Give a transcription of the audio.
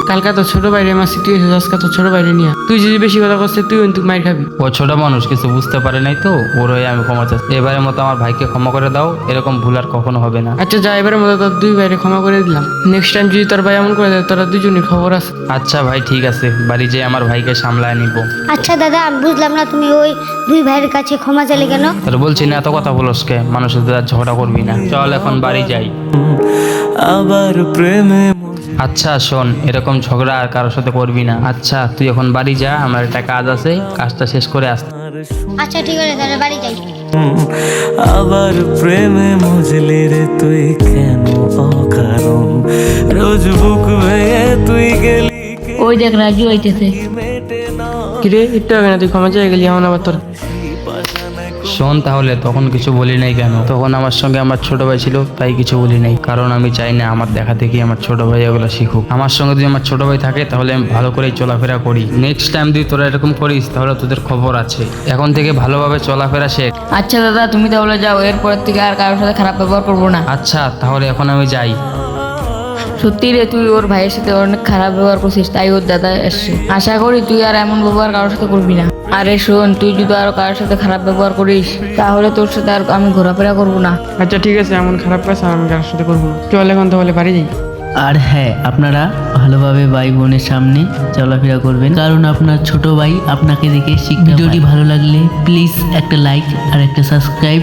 কালকা তো ছোট বাইরে মাসি, তুই এসে আজকে তো ছোট বাইরে নিয়ে তুই যদি বেশি কথা করছিস তুই কিন্তু মাইর খাবি। ও ছোট মানুষ, কিছু বুঝতে পারে নাই তো, ওর হয়ে আমি ক্ষমা চাচ্ছি। এবারের মতো আমার ভাইকে ক্ষমা করে দাও, এরকম ভুল আর কখনো হবে না। আচ্ছা যা, এবারের মতো তোর দুই ভাইরে ক্ষমা করে দিলাম। নেক্সট টাইম যদি তোর ভাই এমন করে দেয়, তোরা দুজনের খবর আছে। আচ্ছা ভাই ঠিক আছে, বাড়ি যেয়ে আমার ভাইকে সামলায় নিব। আচ্ছা দাদা, আমি বুঝলাম না তুমি ওই দুই ভাইয়ের কাছে ক্ষমা চাইলে কেন? তোর বলছি না এত কথা বলস কে, মানুষের সাথে আর ঝগড়া করবি না, চল এখন বাড়ি যাই। আবার প্রেমে আচ্ছা শোন, এরকম ঝগড়া আর কারোর সাথে করবি না। আচ্ছা তুই এখন বাড়ি যা, আমার একটা কাজ আছে, কাজটা শেষ করে আসতে। আচ্ছা ঠিক আছে দাদা, বাড়ি যাই। আবার প্রেমে মজলি রে তুই কেন অকারণ, রোজ বুক ভেঙে তুই গেলি ওই দেখ রাজু আইতেছে। মেটে না কিরে একটু আগে না তুই ক্ষমা চেয়ে গেলি, এখন আবার তোর শোন তাহলে, তখন কিছু বলি নাই কেন? তখন আমার সঙ্গে আমার ছোট ভাই ছিল তাই কিছু বলি নাই, কারণ আমি চাই না আমার দেখা দেখি আমার ছোট ভাই এগুলো শিখুক। আমার সঙ্গে যদি আমার ছোট ভাই থাকে তাহলে আমি ভালো করেই চলাফেরা করি। নেক্সট টাইম যদি তোরা এরকম করিস তাহলে তোদের খবর আছে। এখন থেকে ভালোভাবে চলাফেরা শেখ। আচ্ছা দাদা, তুমি তাহলে যাও, এরপর থেকে আর কারোর সাথে খারাপ ব্যবহার করবো না। আচ্ছা তাহলে এখন আমি যাই। সত্যি রে, তুই ওর ভাইয়ের সাথে অনেক খারাপ ব্যবহার করছিস, তাই ওর দাদা এসছে। আশা করি তুই আর এমন ব্যবহার কারোর সাথে করবি না। আরে শোন, তুই যদি আরো কারোর সাথে খারাপ ব্যবহার করিস তাহলে তোর সাথে আর আমি ঘোরাফেরা করবো না। আচ্ছা ঠিক আছে, এমন খারাপ কাজ আর আমি কারোর সাথে করবো না। চল এখন তাহলে বাড়ি যাই। আর হ্যাঁ, আপনারা ভালোভাবে ভাই বোনের সামনে চলাফেরা করবেন, কারণ আপনার ছোট ভাই আপনাকে দেখে শিখবে। ভিডিওটি ভালো লাগলে প্লিজ একটা লাইক আর একটা সাবস্ক্রাইব